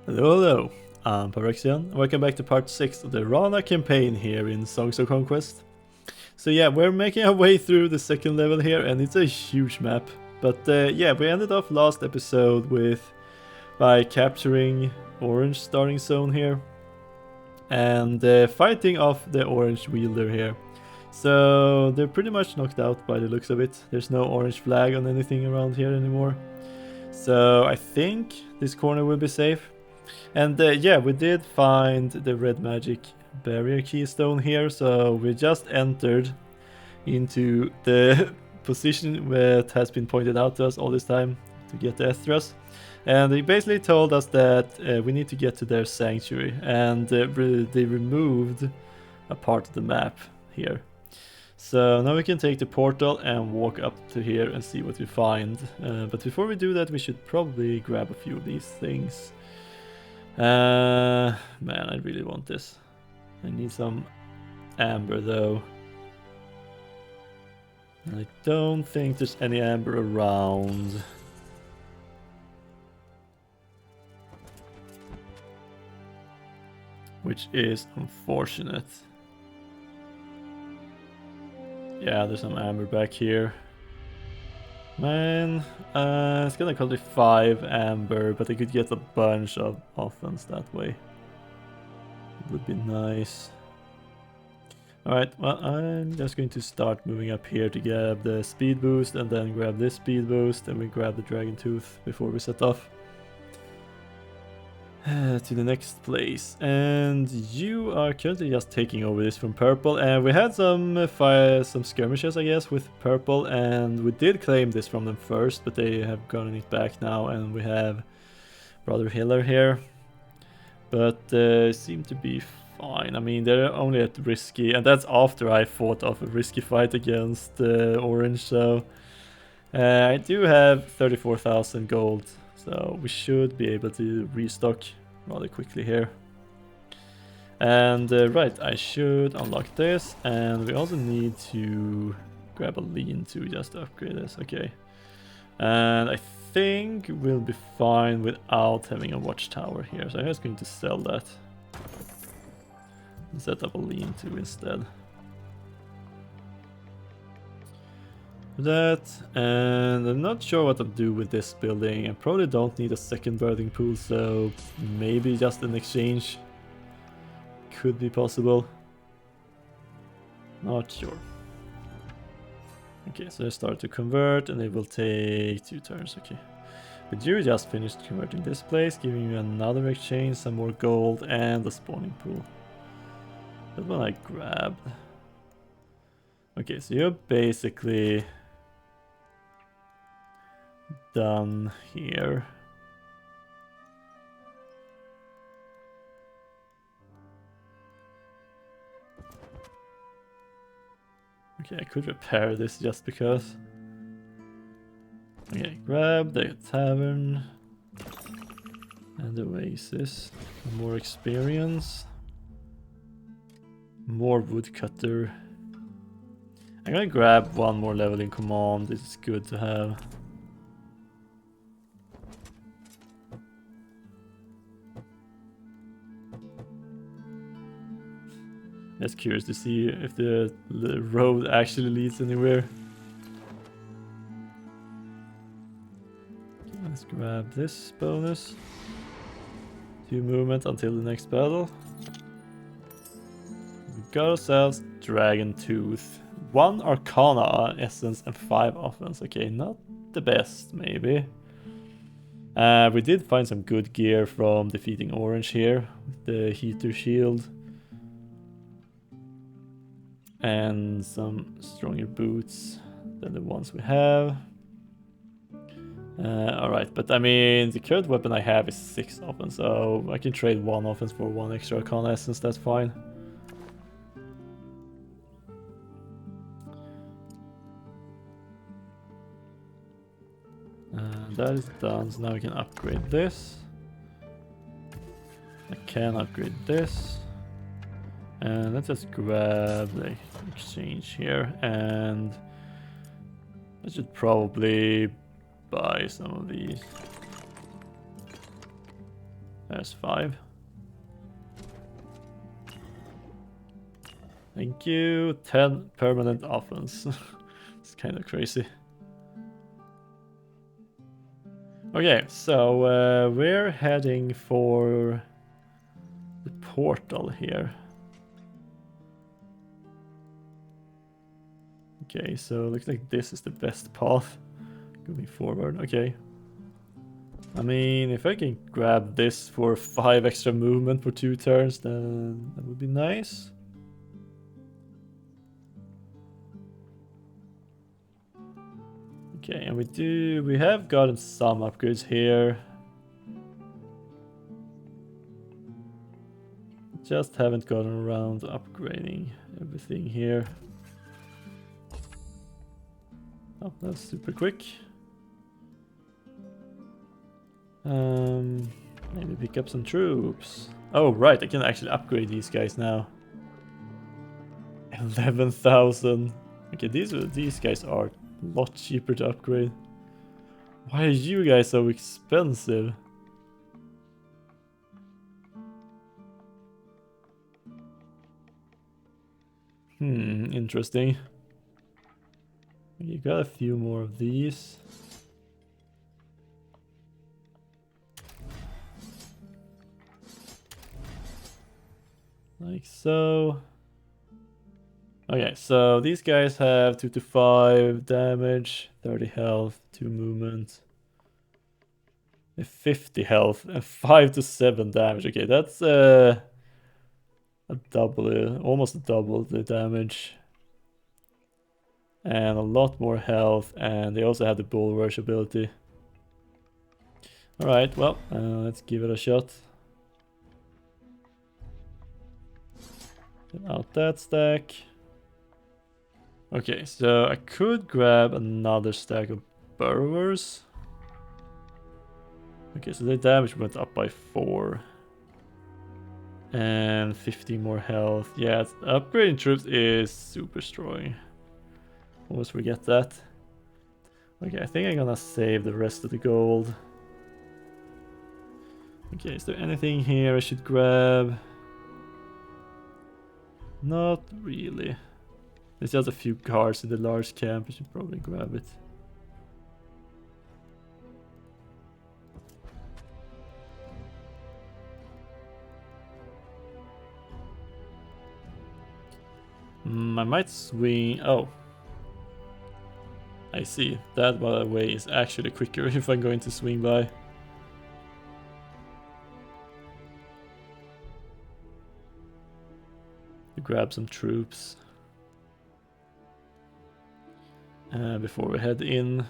Hello, hello. I'm Pyrexian. Welcome back to part 6 of the Rana campaign here in Songsofconquest. So yeah, we're making our way through the second level here, and it's a huge map. But yeah, we ended off last episode by capturing orange starting zone here and fighting off the orange wielder here. So they're pretty much knocked out by the looks of it. There's no orange flag on anything around here anymore. So I think this corner will be safe. And yeah, we did find the red magic barrier keystone here, so we just entered into the position that has been pointed out to us all this time to get the Eth'dras. And they basically told us that we need to get to their sanctuary, and they removed a part of the map here. So now we can take the portal and walk up to here and see what we find. But before we do that, we should probably grab a few of these things. Man, I really want this. I need some amber though. And I don't think there's any amber around. Which is unfortunate. Yeah, there's some amber back here. Man, it's gonna cost me 5 amber, but I could get a bunch of offense that way. It would be nice. Alright, well, I'm just going to start moving up here to grab the speed boost, and then grab this speed boost, and we grab the dragon tooth before we set off to the next place. And you are currently just taking over this from purple, and we had some skirmishes, I guess, with purple, and we did claim this from them first, but they have gotten it back now, and we have Brother Hiller here, but seem to be fine. I mean, they're only at risky, and that's after I fought off a risky fight against orange, so I do have 34,000 gold. So we should be able to restock rather quickly here. And right, I should unlock this, and we also need to grab a lean-to just to upgrade this. Okay. And I think we'll be fine without having a watchtower here, so I'm just going to sell that and set up a lean-to instead. That, and I'm not sure what to do with this building. I probably don't need a second birthing pool, so maybe just an exchange could be possible. Not sure. Okay, so I start to convert, and it will take 2 turns. Okay, but you just finished converting this place, giving you another exchange, some more gold, and a spawning pool. That one I grabbed. Okay, so you're basically done here. Okay, I could repair this just because. Okay, grab the tavern and the oasis. More experience. More woodcutter. I'm gonna grab one more level in command. This is good to have. Just curious to see if the road actually leads anywhere. Okay, let's grab this bonus. 2 movement until the next battle. We got ourselves Dragon Tooth. 1 Arcana Essence and 5 Offense. Okay, not the best, maybe. We did find some good gear from defeating Orange here. With the Heater Shield. And some stronger boots than the ones we have. Alright, but I mean, the current weapon I have is 6 offense, so I can trade 1 offense for 1 extra Arcana Essence, that's fine. That is done, so now we can upgrade this. I can upgrade this. And let's just grab the exchange here, and I should probably buy some of these. There's 5. Thank you. 10 permanent offense. It's kind of crazy. Okay, so we're heading for the portal here. Okay, so looks like this is the best path going forward. Okay. I mean, if I can grab this for 5 extra movement for 2 turns, then that would be nice. Okay, and we have gotten some upgrades here. Just haven't gotten around to upgrading everything here. Oh, that's super quick. Maybe pick up some troops. Oh, right, I can actually upgrade these guys now. 11,000. Okay, these guys are a lot cheaper to upgrade. Why are you guys so expensive? Interesting. You got a few more of these. Like so. Okay, so these guys have 2 to 5 damage, 30 health, 2 movement, 50 health, and 5 to 7 damage. Okay, that's a double, almost double the damage. And a lot more health, and they also have the bull rush ability. Alright, well, let's give it a shot. Get out that stack. Okay, so I could grab another stack of burrowers. Okay, so their damage went up by 4. And 50 more health. Yeah, upgrading troops is super strong. Almost forget that. Okay, I think I'm gonna save the rest of the gold. Okay, is there anything here I should grab? Not really. There's just a few guards in the large camp. I should probably grab it. I might swing. Oh, I see. That way is actually quicker if I'm going to swing by. To grab some troops. Before we head in.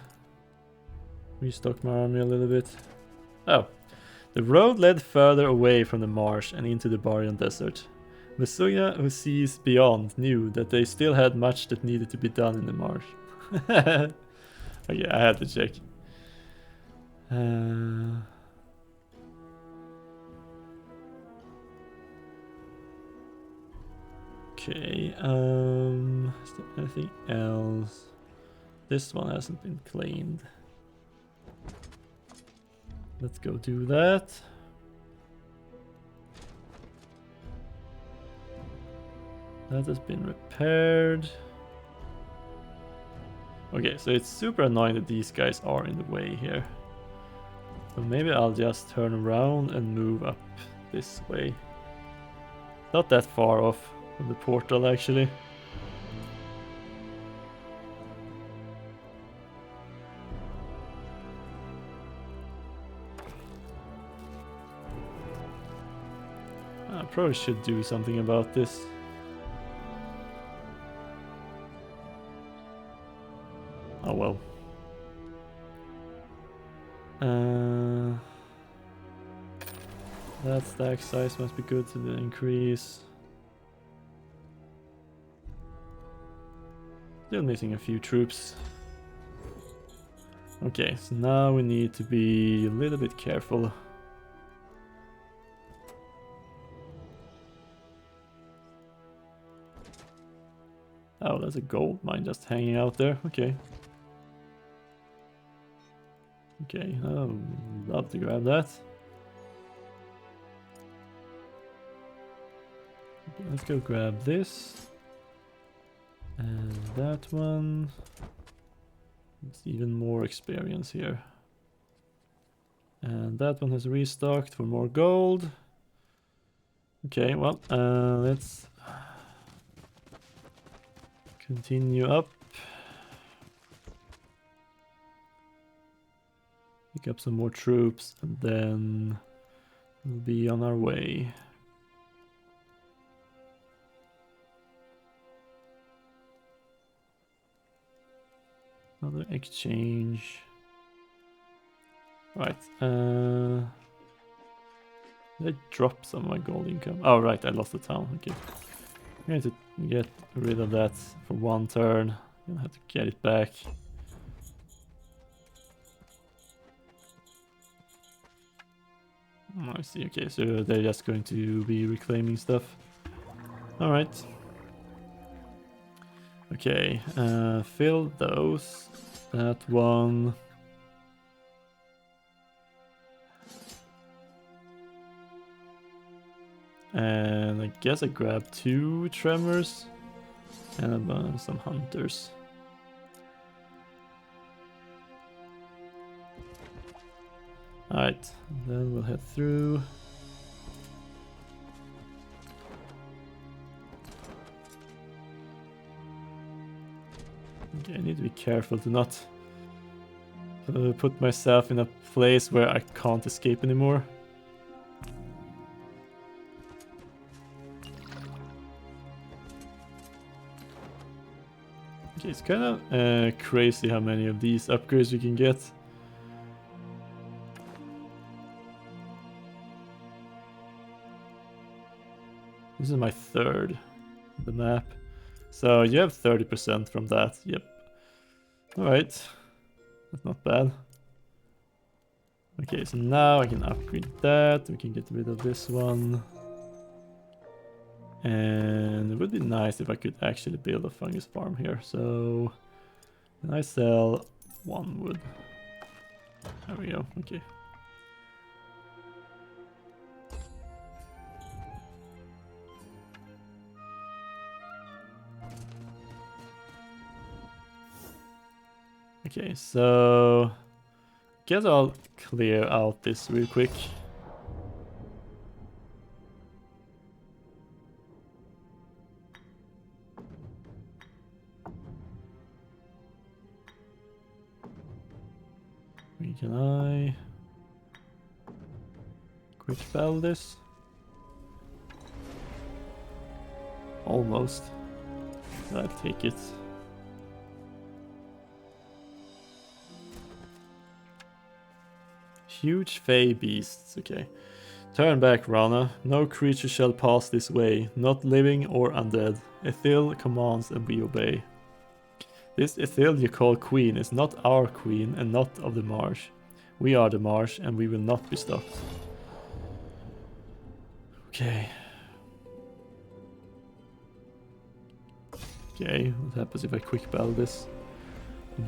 Restock my army a little bit. Oh. The road led further away from the marsh and into the Barian desert. Masuya, who sees beyond, knew that they still had much that needed to be done in the marsh. Okay, I had to check. Okay, is there anything else? This one hasn't been claimed. Let's go do that. That has been repaired. Okay, so it's super annoying that these guys are in the way here. So maybe I'll just turn around and move up this way. Not that far off from the portal, actually. I probably should do something about this. Oh well. That stack size must be good to increase. Still missing a few troops. Okay, so now we need to be a little bit careful. Oh, there's a gold mine just hanging out there. Okay. Okay, oh, love to grab that. Let's go grab this. And that one. It's even more experience here. And that one has restocked for more gold. Okay, well, let's continue up. Pick up some more troops and then we'll be on our way. Another exchange. Right. Did I drop some of my gold income? Oh, right, I lost the town. Okay. I'm going to get rid of that for one turn. I'm gonna have to get it back. I see. Okay, so they're just going to be reclaiming stuff. Alright. Okay, fill those. That one. And I guess I grabbed 2 tremors and some hunters. Alright, then we'll head through. Okay, I need to be careful to not put myself in a place where I can't escape anymore. Okay, it's kind of crazy how many of these upgrades we can get. This is my 3rd the map. So you have 30% from that. Yep. Alright. That's not bad. Okay, so now I can upgrade that. We can get rid of this one. And it would be nice if I could actually build a fungus farm here. So can I sell 1 wood? There we go. Okay. Okay, so guess I'll clear out this real quick. Can I quick spell this? Almost. I'll take it. Huge fey beasts, okay. Turn back, Rana. No creature shall pass this way, not living or undead. Eth'dra commands and we obey. This Eth'dra you call queen is not our queen and not of the marsh. We are the marsh and we will not be stopped. Okay. Okay, what happens if I quick battle this?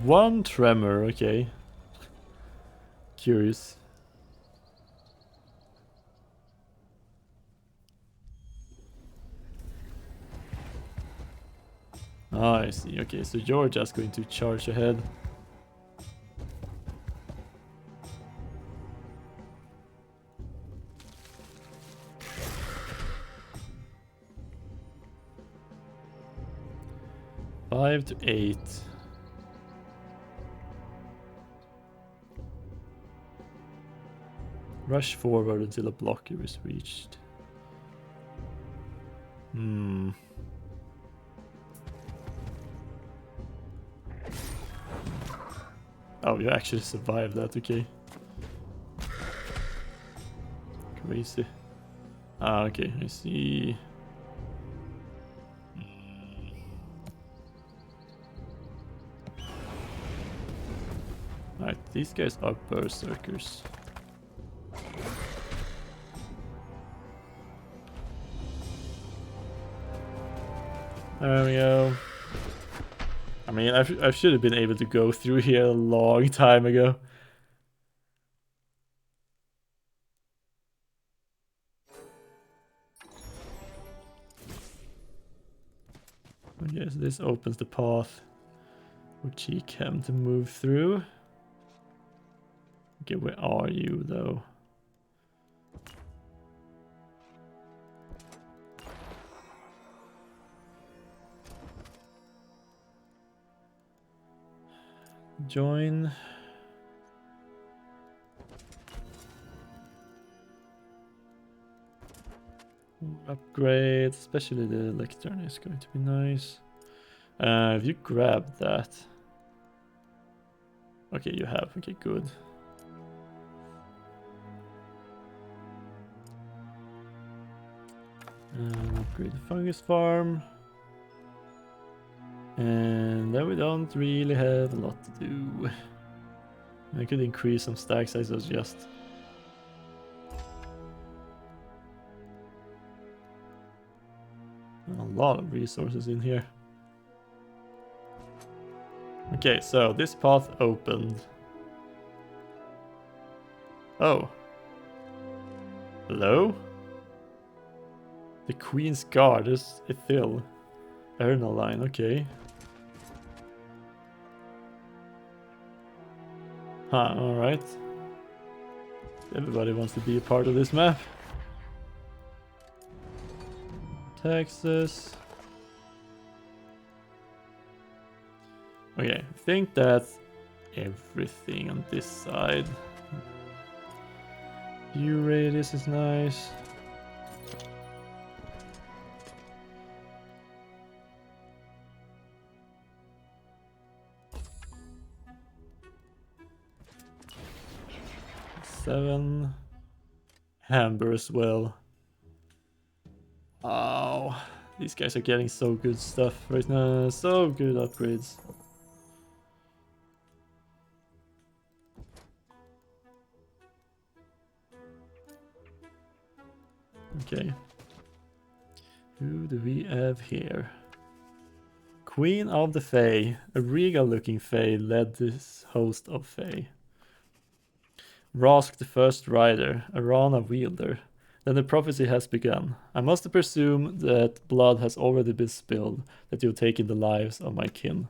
1 tremor, okay. Curious. Ah, I see. Okay, so you're just going to charge ahead. Five to 8. Rush forward until a blocker is reached. Oh, you actually survived that, okay. Crazy. Ah, okay, I see. Alright, these guys are berserkers. There we go. I mean, I should have been able to go through here a long time ago. Okay, so this opens the path for Cheekham to move through. Okay, where are you though? Join. Upgrade, especially the lectern is going to be nice. If you grab that. Okay, you have. Okay, good. Upgrade the fungus farm. And then we don't really have a lot to do. I could increase some stack sizes just. A lot of resources in here. Okay, so this path opened. Oh. Hello? The Queen's Guard is Eth'dra. Erna line, okay. Huh, alright. Everybody wants to be a part of this map. Texas. Okay, I think that's everything on this side. View radius is nice. Seven. Hamburg as well. Oh, these guys are getting so good stuff right now. So good upgrades. Okay. Who do we have here? Queen of the Fae. A regal looking Fae led this host of Fae. Rask the first rider, a Rana wielder. Then the prophecy has begun. I must presume that blood has already been spilled, that you've taken the lives of my kin.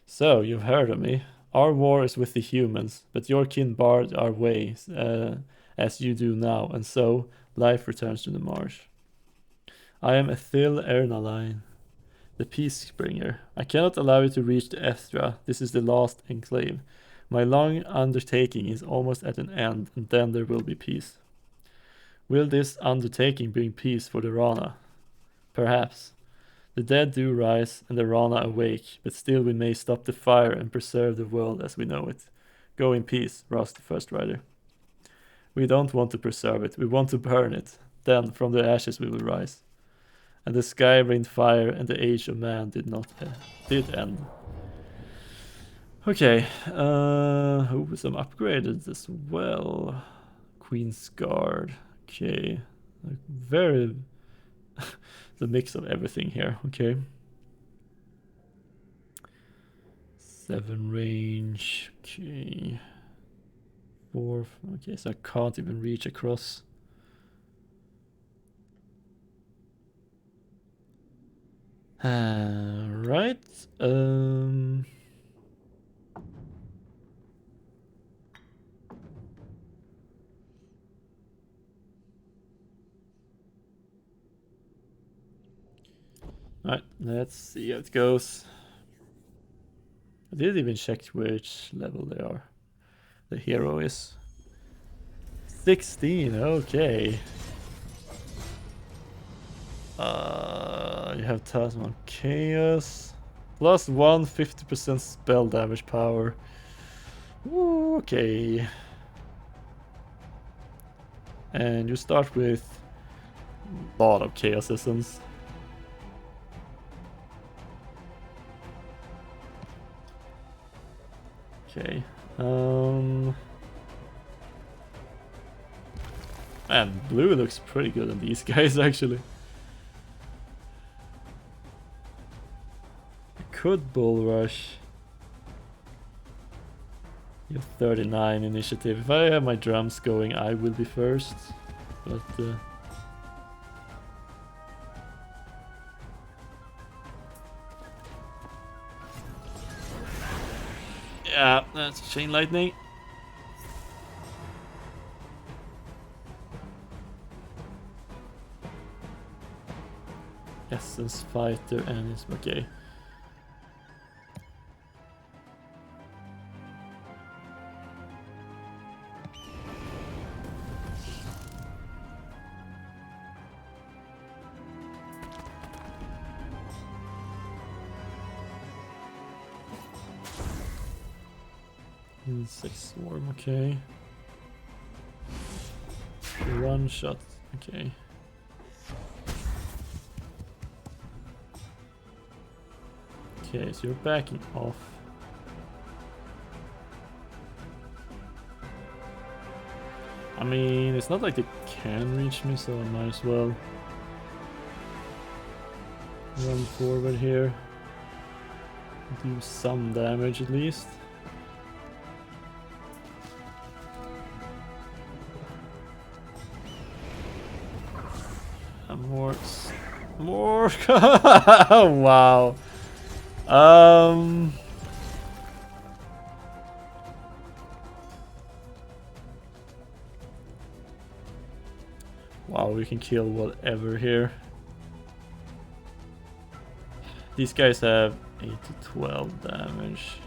So, you've heard of me. Our war is with the humans, but your kin barred our ways, as you do now, and so, life returns to the marsh. I am Eth'dra Ernaline, the Peacebringer. I cannot allow you to reach the Eth'dra. This is the last enclave. My long undertaking is almost at an end, and then there will be peace. Will this undertaking bring peace for the Rana? Perhaps. The dead do rise, and the Rana awake, but still we may stop the fire and preserve the world as we know it. Go in peace, Ross the First Rider. We don't want to preserve it, we want to burn it. Then, from the ashes we will rise. And the sky rained fire, and the age of man did end. Okay, some upgraded as well. Queen's Guard. Okay, very the mix of everything here. Okay, 7 range. Okay, 4. Okay, so I can't even reach across. Right. Alright, let's see how it goes. I didn't even check which level they are. The hero is 16, okay. You have Tasman Chaos. Plus 1 50% spell damage power. Ooh, okay. And you start with a lot of Chaos Essence. Okay. And blue looks pretty good on these guys actually. I could bull rush. You have 39 initiative. If I have my drums going, I will be first. But Yeah, that's chain lightning. Essence fighter and it's okay. Insect swarm, okay. One shot, okay. Okay, so you're backing off. I mean, it's not like they can reach me, so I might as well run forward here. Do some damage at least. More. Wow. Wow, we can kill whatever here. These guys have 8 to 12 damage.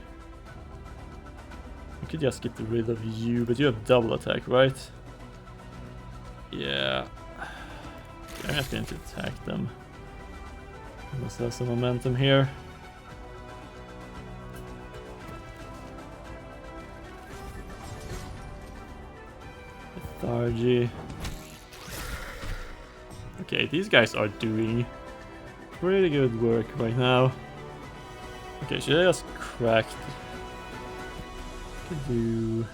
We could just get rid of you, but you have double attack, right? Yeah. I'm just going to attack them. Must have some momentum here. Lethargy. Okay, these guys are doing pretty good work right now. Okay, should I just crack? Could do.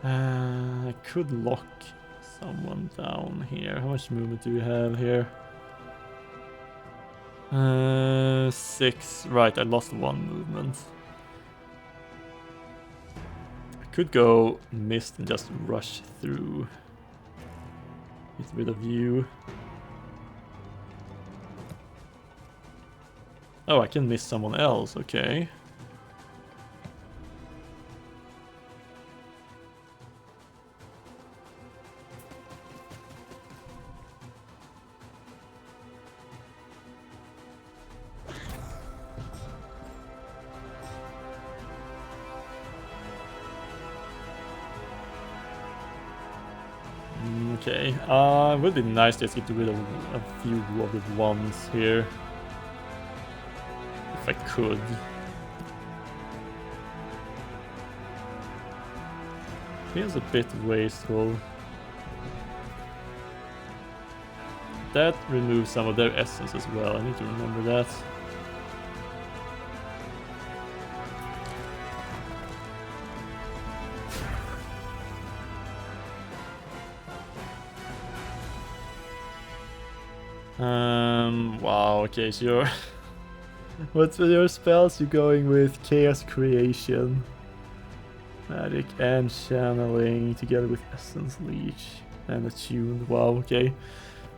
I could lock someone down here. How much movement do we have here? 6. Right, I lost 1 movement. I could go mist and just rush through. Get rid of you. Oh, I can miss someone else, okay. Okay, it would be nice to just get rid of a few of the ones here. If I could. Feels a bit wasteful. That removes some of their essence as well, I need to remember that. Wow, okay, so you're... What's with your spells? You're going with Chaos Creation, Magic and Channeling together with Essence Leech and Attuned. Wow, okay.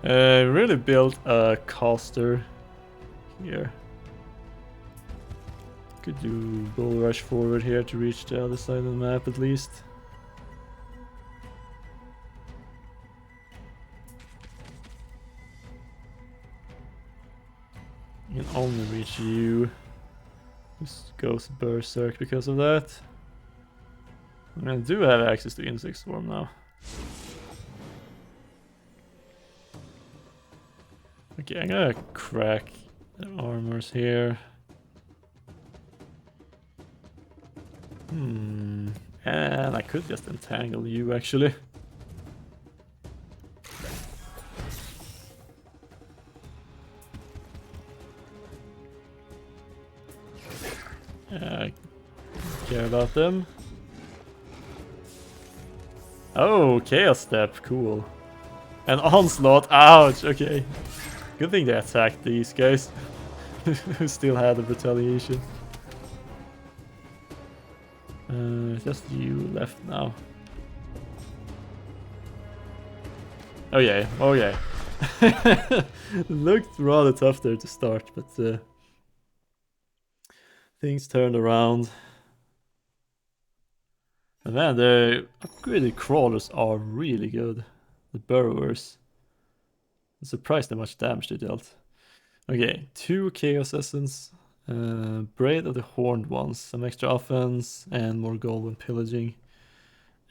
Really built a caster here. Could do Bull Rush forward here to reach the other side of the map at least. You can only reach you. Just goes berserk because of that. I do have access to Insect Swarm now. Okay, I'm gonna crack the armors here. And I could just entangle you actually. I care about them. Oh, Chaos Step, cool. And Onslaught, ouch, okay. Good thing they attacked these guys who still had the retaliation. Just you left now. Oh yeah, oh yeah. Looked rather tough there to start, but I Things turned around. And man, the upgraded crawlers are really good. The burrowers. I'm surprised how much damage they dealt. Okay, 2 Chaos Essence. Braid of the Horned Ones. Some extra offense and more gold when pillaging.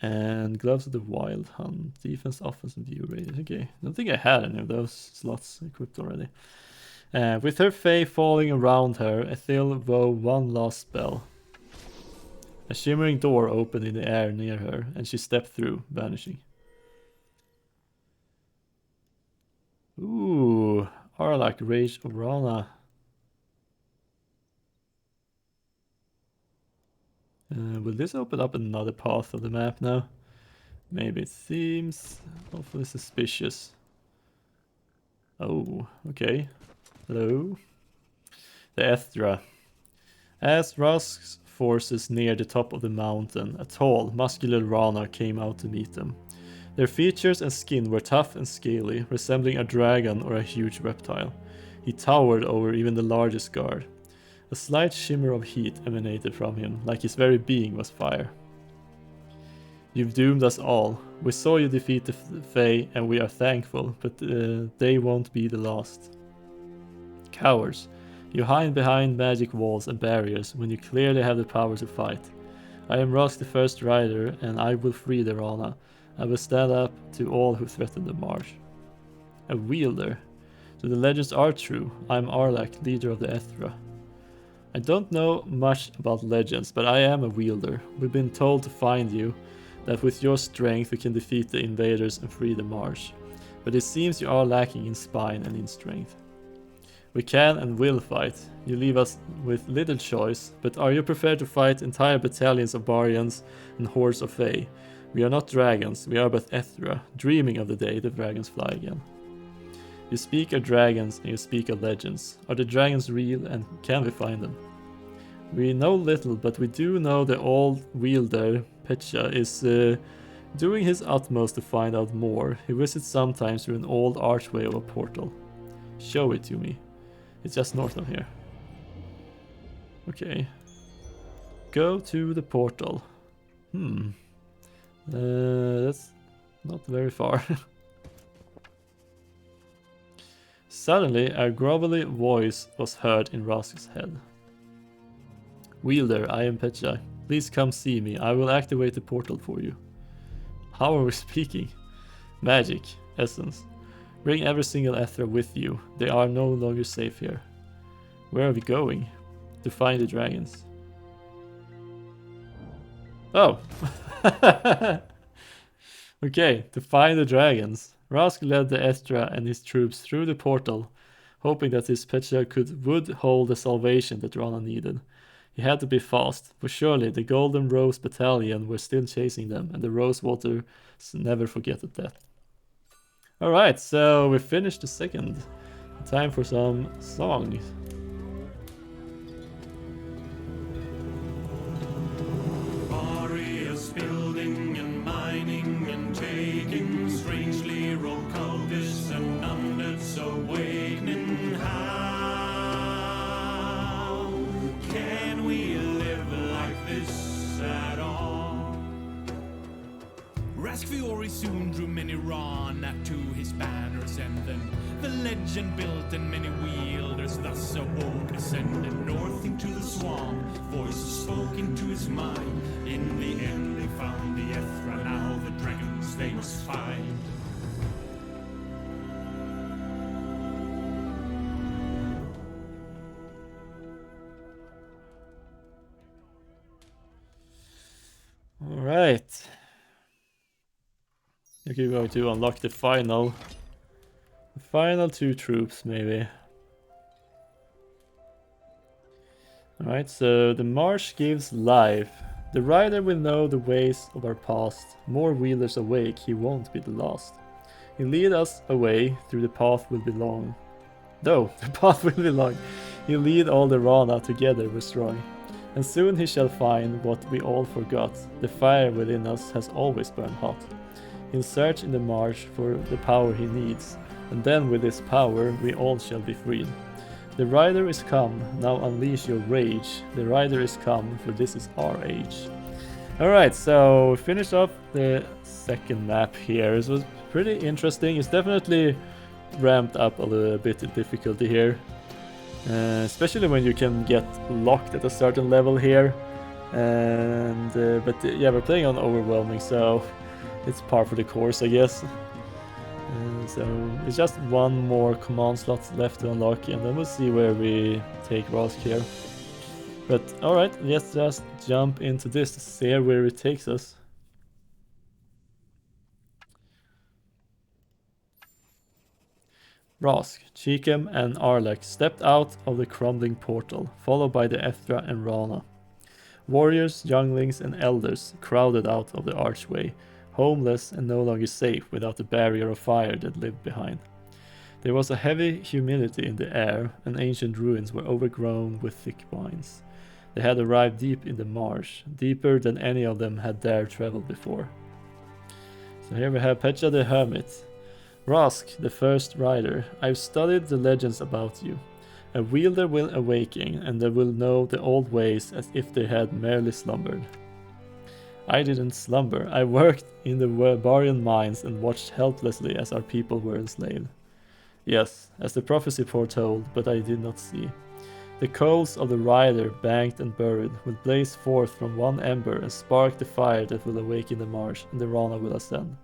And Gloves of the Wild Hunt. Defense, offense, and view radius. Okay, I don't think I had any of those slots equipped already. With her fae falling around her, Eth'dra wove one last spell. A shimmering door opened in the air near her, and she stepped through, vanishing. Ooh, Arlak, Rage of Rana. Will this open up another path of the map now? Maybe. It seems awfully suspicious. Oh, okay. Hello. The Eth'dra. As Rusk's forces neared the top of the mountain, a tall, muscular Rana came out to meet them. Their features and skin were tough and scaly, resembling a dragon or a huge reptile. He towered over even the largest guard. A slight shimmer of heat emanated from him, like his very being was fire. You've doomed us all. We saw you defeat the Fae, and we are thankful, but they won't be the last. Cowards. You hide behind magic walls and barriers when you clearly have the power to fight. I am Rusk the First Rider, and I will free the Rana. I will stand up to all who threaten the marsh. A wielder. So the legends are true. I am Arlak, leader of the Eth'dra. I don't know much about legends, but I am a wielder. We've been told to find you, that with your strength we can defeat the invaders and free the marsh. But it seems you are lacking in spine and in strength. We can and will fight. You leave us with little choice, but are you prepared to fight entire battalions of Barians and hordes of Fae? We are not dragons, we are but Eth'dra, dreaming of the day the dragons fly again. You speak of dragons and you speak of legends. Are the dragons real and can we find them? We know little, but we do know the old wielder, Petcha, is doing his utmost to find out more. He visits sometimes through an old archway of a portal. Show it to me. It's just north of here. Okay. Go to the portal. That's not very far. Suddenly, a grovelly voice was heard in Rusk's head. Wielder, I am Petcha. Please come see me. I will activate the portal for you. How are we speaking? Magic. Essence. Bring every single Eth'dra with you. They are no longer safe here. Where are we going? To find the dragons. Oh! Okay, to find the dragons. Rusk led the Eth'dra and his troops through the portal, hoping that his Petcha would hold the salvation that Rana needed. He had to be fast, for surely the Golden Rose Battalion were still chasing them, and the Rosewater never forget that. Alright, so we finished the second. Time for some songs. Warriors building and mining and taking, strangely roll cultists and undeads awakening. How can we live like this at all? Raskfiori soon drew many Rana to his banners, and then the legend built and many wielders thus awoke, ascended north into the swamp, voices spoke into his mind. In the end they found the Eth'dra, now the dragons they must find. Alright. Okay, we're going to unlock the final 2 troops, maybe. Alright, so the marsh gives life. The rider will know the ways of our past. More wielders awake, he won't be the last. He'll lead us away, through the path will be long. Though, the path will be long. He'll lead all the Rana, together we're strong. And soon he shall find what we all forgot. The fire within us has always burned hot. He'll search in the marsh for the power he needs, and then with this power we all shall be freed. The rider is come, now unleash your rage. The rider is come, for this is our age. Alright, so we finished off the second map here. It was pretty interesting. It's definitely ramped up a little bit in difficulty here. Especially when you can get locked at a certain level here. And yeah, we're playing on overwhelming, so it's par for the course, I guess. So it's just one more command slot left to unlock, and then we'll see where we take Rosk here. But alright, let's just jump into this to see where it takes us. Rosk, Cheekham and Arlek stepped out of the crumbling portal, followed by the Eth'dra and Rana. Warriors, younglings and elders crowded out of the archway, homeless and no longer safe without the barrier of fire that lived behind. There was a heavy humidity in the air, and ancient ruins were overgrown with thick vines. They had arrived deep in the marsh, deeper than any of them had dared travel before. So here we have Pecha the Hermit. Rosk, the first rider, I've studied the legends about you. A wielder will awaken, and they will know the old ways as if they had merely slumbered. I didn't slumber. I worked in the barbarian mines and watched helplessly as our people were enslaved. Yes, as the prophecy foretold, but I did not see. The coals of the rider, banked and buried, will blaze forth from one ember and spark the fire that will awaken the marsh, and the Rana will ascend.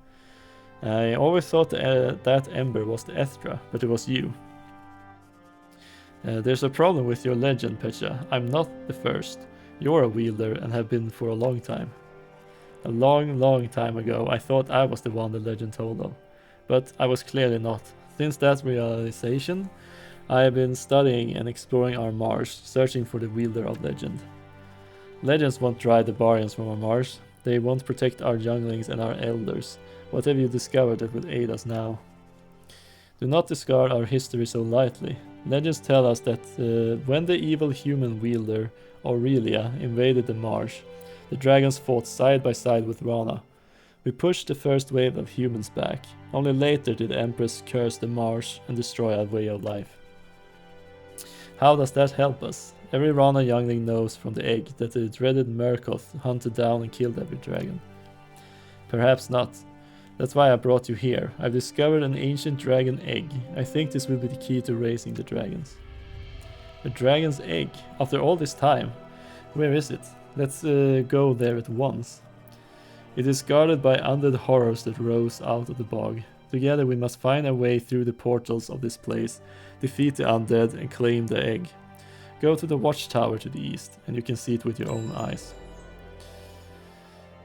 I always thought that ember was the Eth'dra, but it was you. There's a problem with your legend, Pecha. I'm not the first. You're a wielder and have been for a long time. A long time ago, I thought I was the one the legend told of. But I was clearly not. Since that realization, I have been studying and exploring our marsh, searching for the wielder of legend. Legends won't drive the barbarians from our marsh. They won't protect our younglings and our elders. What have you discovered that will aid us now? Do not discard our history so lightly. Legends tell us that when the evil human wielder, Aurelia, invaded the marsh, the dragons fought side by side with Rana. We pushed the first wave of humans back. Only later did the Empress curse the marsh and destroy our way of life. How does that help us? Every Rana youngling knows from the egg that the dreaded Murkoth hunted down and killed every dragon. Perhaps not. That's why I brought you here. I've discovered an ancient dragon egg. I think this will be the key to raising the dragons. A dragon's egg? After all this time? Where is it? Let's go there at once. It is guarded by undead horrors that rose out of the bog. Together we must find our way through the portals of this place, defeat the undead and claim the egg. Go to the watchtower to the east, and you can see it with your own eyes.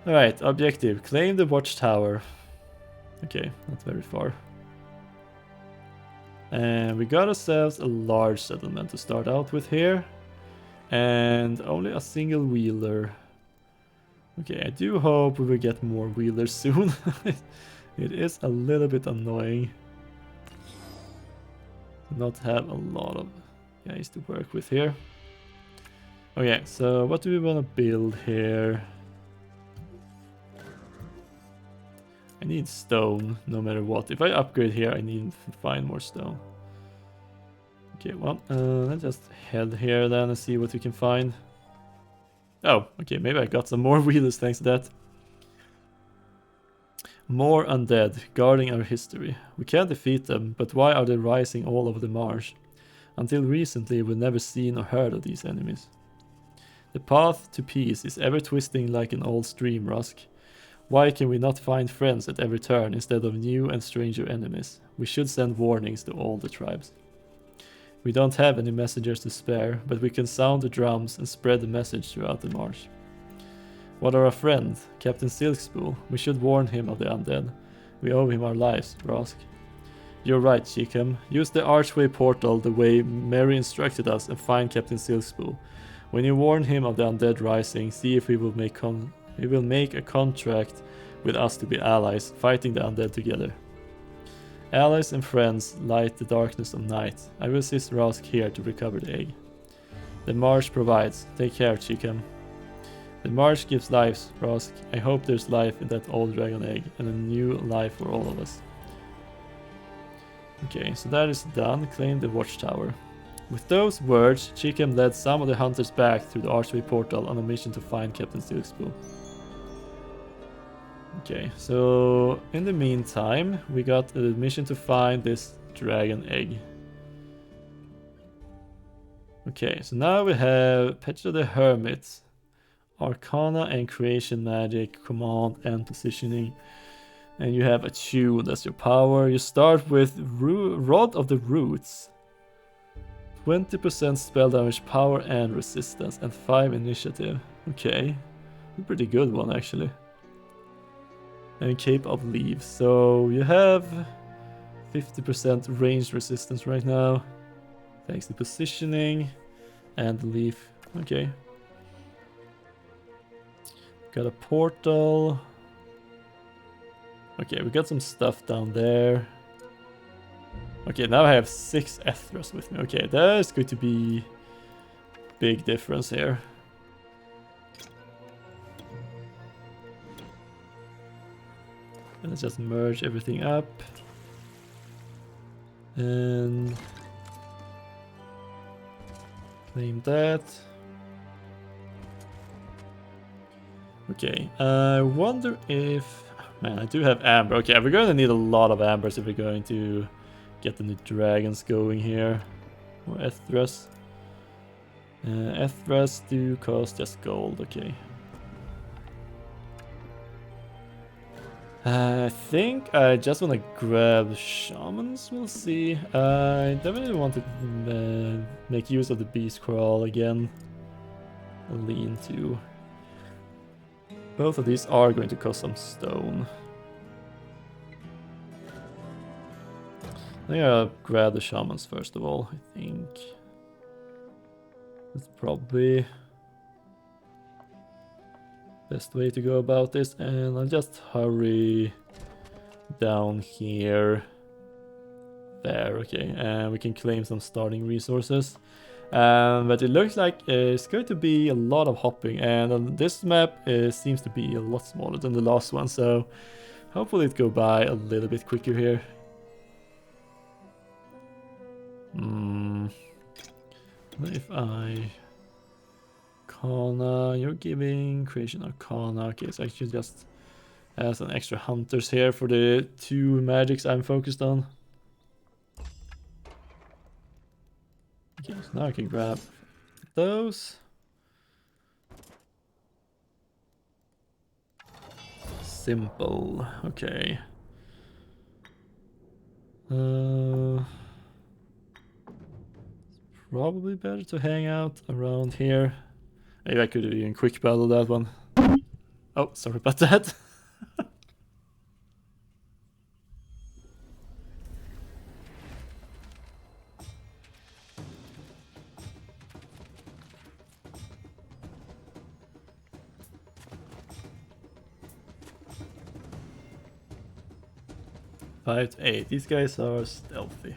Alright, objective. Claim the watchtower. Okay, not very far. And we got ourselves a large settlement to start out with here. And only a single wheeler. Okay, I do hope we will get more wheelers soon. It is a little bit annoying to not have a lot of guys to work with here. Okay, so what do we want to build here? I need stone no matter what. If I upgrade here, I need to find more stone. Okay, well, let's just head here then and see what we can find. Oh, okay, maybe I got some more wheelers thanks to that. More undead, guarding our history. We can't defeat them, but why are they rising all over the marsh? Until recently, we've never seen or heard of these enemies. The path to peace is ever twisting like an old stream, Rosk. Why can we not find friends at every turn instead of new and stranger enemies? We should send warnings to all the tribes. We don't have any messengers to spare, but we can sound the drums and spread the message throughout the marsh. What are our friends? Captain Silkspool. We should warn him of the undead. We owe him our lives, Rosk. You're right, Cheekham. Use the archway portal the way Mary instructed us and find Captain Silkspool. When you warn him of the undead rising, see if he will make a contract with us to be allies, fighting the undead together. Allies and friends light the darkness of night. I will assist Rosk here to recover the egg. The marsh provides. Take care, Cheekham. The marsh gives lives, Rosk. I hope there's life in that old dragon egg, and a new life for all of us. Okay, so that is done. Claim the watchtower. With those words, Chikem led some of the hunters back through the archway portal on a mission to find Captain Steelspool. Okay, so in the meantime, we got a mission to find this dragon egg. Okay, so now we have Petra the Hermit, Arcana and Creation Magic, Command and Positioning. And you have Attune as your power. You start with Rod of the Roots. 20% spell damage, power and resistance, and 5 initiative. Okay, a pretty good one actually. And Cape of Leaves. So you have 50% range resistance right now, thanks to positioning and the leaf. Okay. Got a portal. Okay, we got some stuff down there. Okay, now I have 6 Eth'dras with me. Okay, that is going to be big difference here. And let's just merge everything up. And claim that. Okay, I wonder if... Man, I do have amber. Okay, we're going to need a lot of ambers if we're going to get the new dragons going here. Or Eth'dras. Eth'dras do cost just gold, okay. I think I just want to grab shamans, we'll see. I definitely want to make use of the beast crawl again. Lean to. Both of these are going to cost some stone. I'm gonna grab the shamans first of all, I think. That's probably best way to go about this, and I'll just hurry down here. There, okay, and we can claim some starting resources. But it looks like it's going to be a lot of hopping, and this map seems to be a lot smaller than the last one, so hopefully it go by a little bit quicker here. If I... Arcana, you're giving Creation Arcana. Okay, so I should just add some extra hunters here for the 2 magics I'm focused on. Okay, so now I can grab those. Simple, okay. Probably better to hang out around here. Maybe I could even quick battle that one. Oh, sorry about that. Five to 8. These guys are stealthy.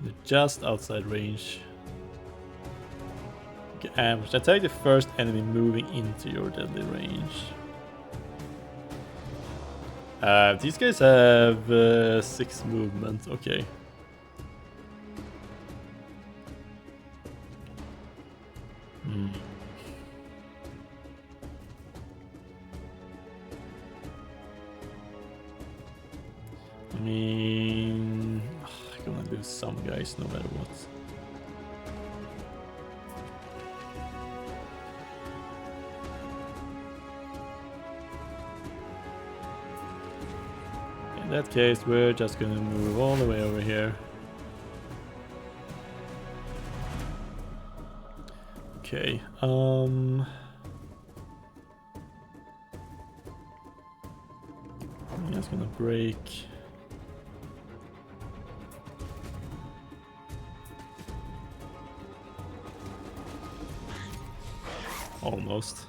They're just outside range. Okay, ambush. Attack the first enemy moving into your deadly range. These guys have 6 movement. Okay. I mean, I'm gonna lose some guys no matter what. In that case, we're just gonna move all the way over here. Okay, I'm just gonna break. Almost.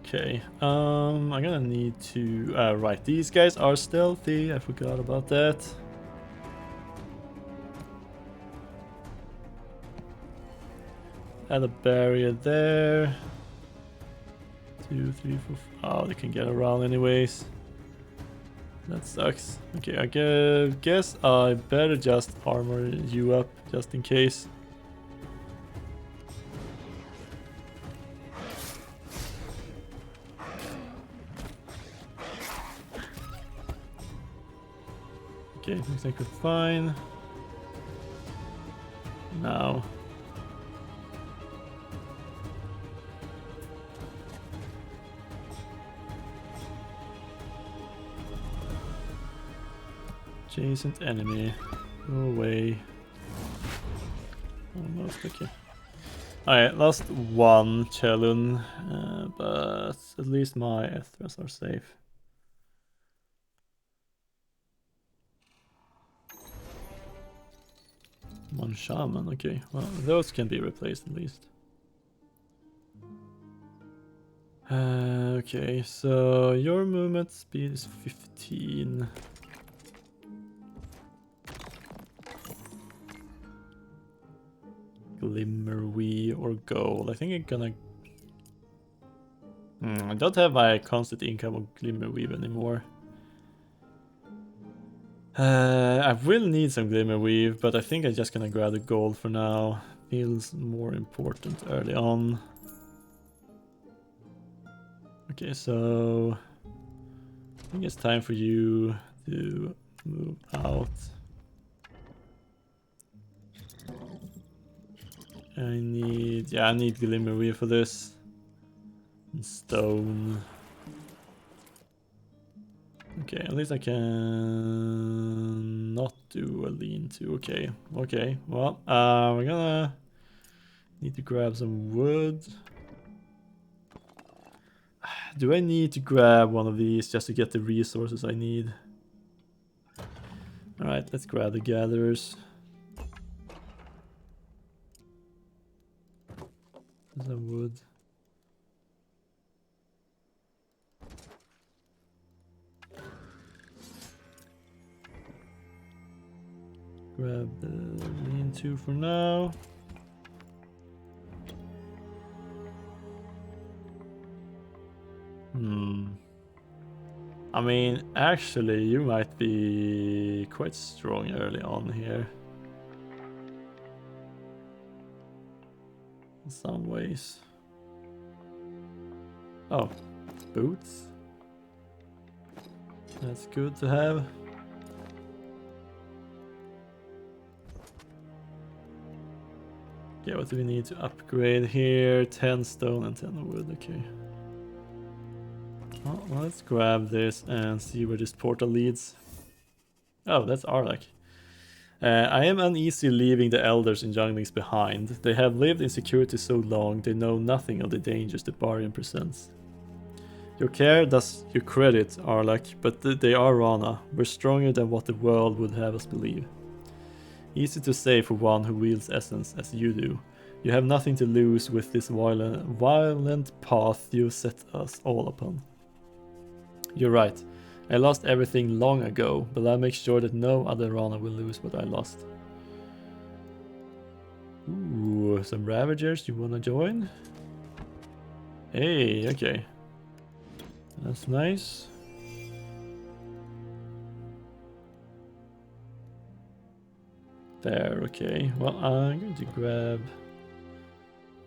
Okay, I'm gonna need to... right, these guys are stealthy, I forgot about that. Add a barrier there. 2, 3, 4. Oh, they can get around anyways. That sucks. Okay, I guess I better just armor you up just in case. Okay, looks like we're fine. Now. Adjacent enemy. Go away. Almost, okay. Alright, lost one Chelun, but at least my Eth'dras are safe. One shaman, okay. Well, those can be replaced at least. Okay, so your movement speed is 15. Glimmer Wee or gold. I think I'm gonna... I don't have my constant income of Glimmer Weave anymore. I will need some Glimmer Weave, but I think I'm just gonna grab the gold for now. Feels more important early on. Okay, so... I think it's time for you to move out. I need Glimmer Weave for this. And stone. Okay, at least I can not do a lean-to. Okay, well, we're gonna need to grab some wood. Do I need to grab one of these just to get the resources I need? Alright, let's grab the gatherers. Some wood. Grab the lean-to for now. I mean, actually, you might be quite strong early on here. In some ways. Oh, boots. That's good to have. Okay, what do we need to upgrade here? 10 stone and 10 wood, okay. Well, let's grab this and see where this portal leads. Oh, that's Arlak. I am uneasy leaving the elders in junglings behind. They have lived in security so long, they know nothing of the dangers the Barian presents. Your care does you credit, Arlak, but they are Rana. We're stronger than what the world would have us believe. Easy to say for one who wields essence as you do. You have nothing to lose with this violent path you set us all upon. You're right. I lost everything long ago, but I'll make sure that no other Rana will lose what I lost. Ooh, some Ravagers, you wanna join? Hey, okay. That's nice. There, okay. Well, I'm going to grab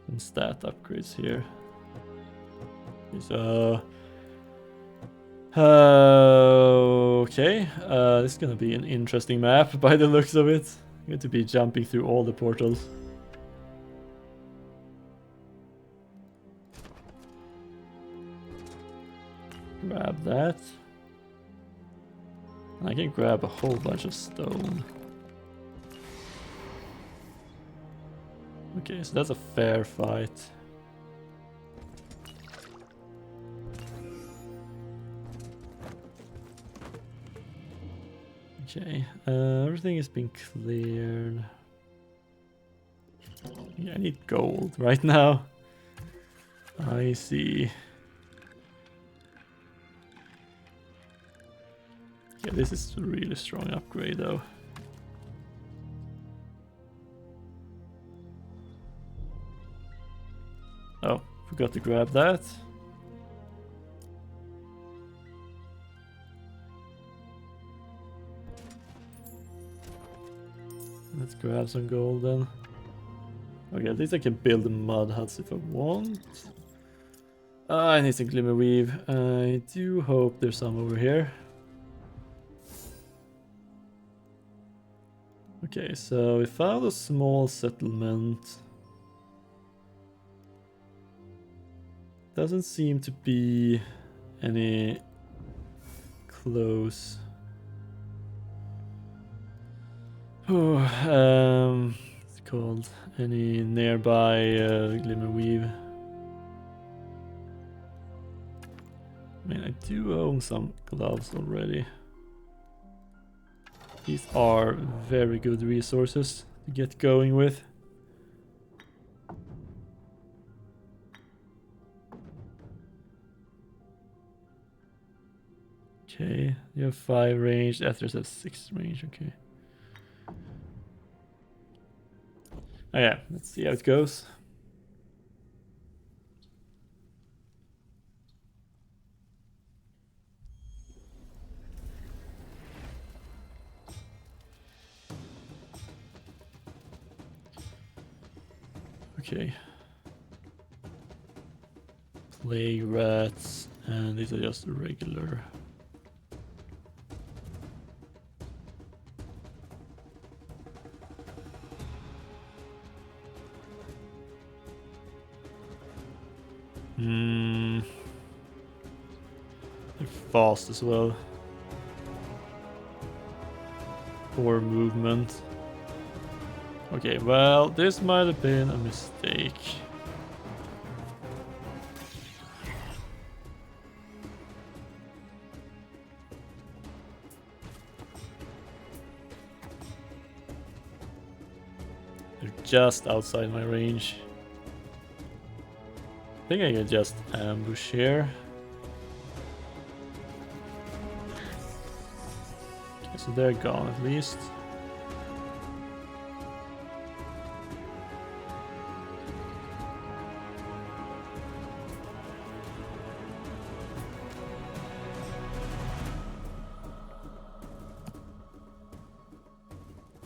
some stat upgrades here. Okay, so... okay, this is gonna be an interesting map by the looks of it. I'm going to be jumping through all the portals. Grab that. And I can grab a whole bunch of stone. Okay, so that's a fair fight. Okay, everything has been cleared. Yeah, I need gold right now. I see. Yeah, this is a really strong upgrade though. Forgot to grab that. Let's grab some gold then. Okay, at least I can build the mud huts if I want. I need some glimmer weave. I do hope there's some over here. Okay, so we found a small settlement. Doesn't seem to be any close. Oh, it's called any nearby glimmer weave. I mean, I do own some gloves already. These are very good resources to get going with. Okay, you have 5 range, Eth'dra has 6 range, okay. Oh yeah, let's see how it goes. Okay. Plague rats, and these are just regular. They're fast as well. Poor movement. Okay, well, this might have been a mistake. They're just outside my range. I think I can just ambush here. Okay, so they're gone at least.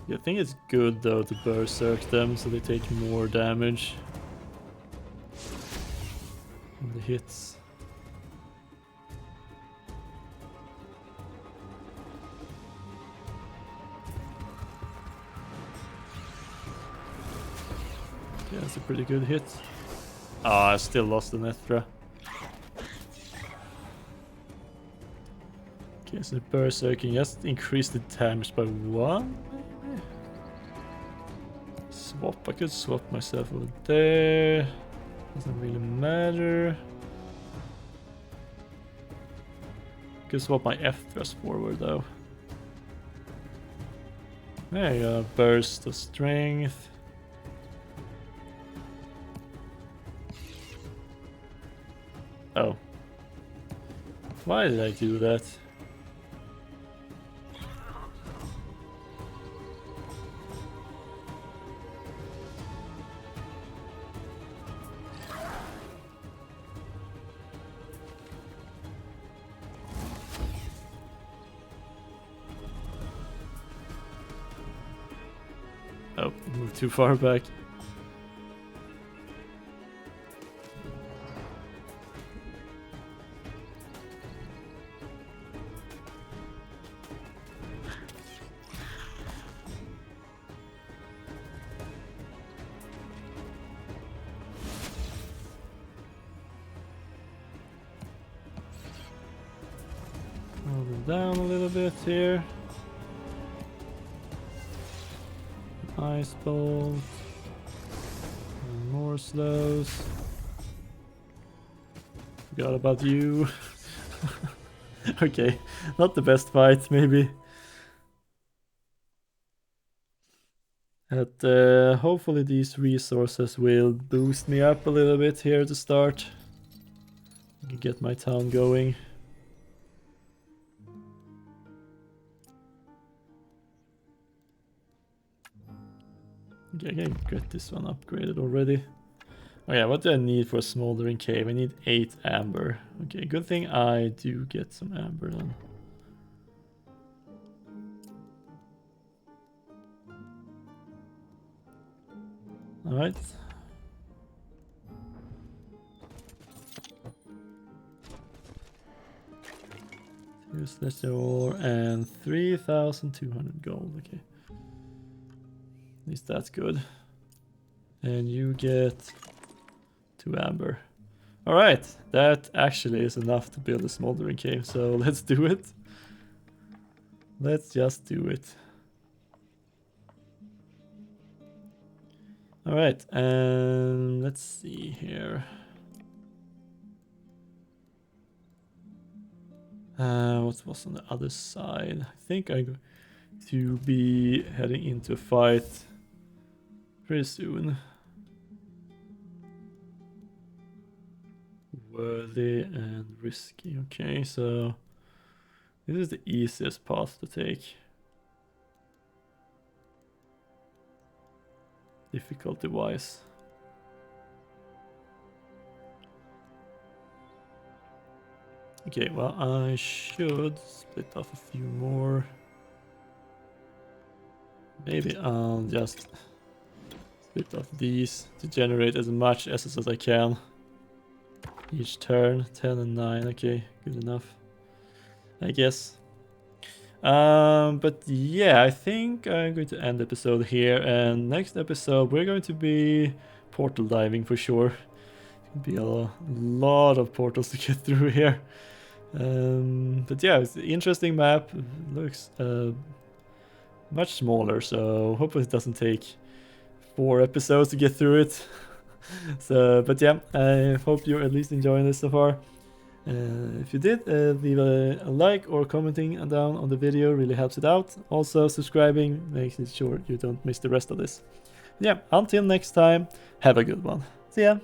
Yeah, I think it's good though to berserk them so they take more damage on the hits. Yeah, that's a pretty good hit. Ah, I still lost an Eth'dra. Okay, so berserking just increased the damage by 1. Swap, I could swap myself over there. Doesn't really matter. Could swap my Eth'dras forward though. There you go, burst of strength. Oh. Why did I do that? Oh, moved too far back. Hold it down a little bit here. Ice bolt. And more slows. Forgot about you. Okay, not the best fight, maybe. But hopefully these resources will boost me up a little bit here to start. I can get my town going. Okay, I can get this one upgraded already. Okay, what do I need for a smoldering cave? I need 8 amber. Okay, good thing I do get some amber then. Alright. Useless ore and 3,200 gold. Okay. At least that's good. And you get 2 amber. Alright, that actually is enough to build a smoldering cave, so let's do it. Let's just do it. Alright, and let's see here. What was on the other side? I think I'm going to be heading into a fight pretty soon. Worthy and risky. Okay, so this is the easiest path to take. Difficulty wise. Okay, well, I should split off a few more. Maybe I'll just split off these to generate as much essence as I can. Each turn, 10 and 9, okay, good enough, I guess. But yeah, I think I'm going to end the episode here, and next episode we're going to be portal diving for sure. It'll be a lot of portals to get through here. But yeah, it's an interesting map. It looks much smaller, so hopefully it doesn't take 4 episodes to get through it. So, but yeah, I hope you're at least enjoying this so far. If you did, leave a like or commenting down on the video, really helps it out. Also, subscribing makes it sure you don't miss the rest of this. Yeah, until next time, have a good one. See ya!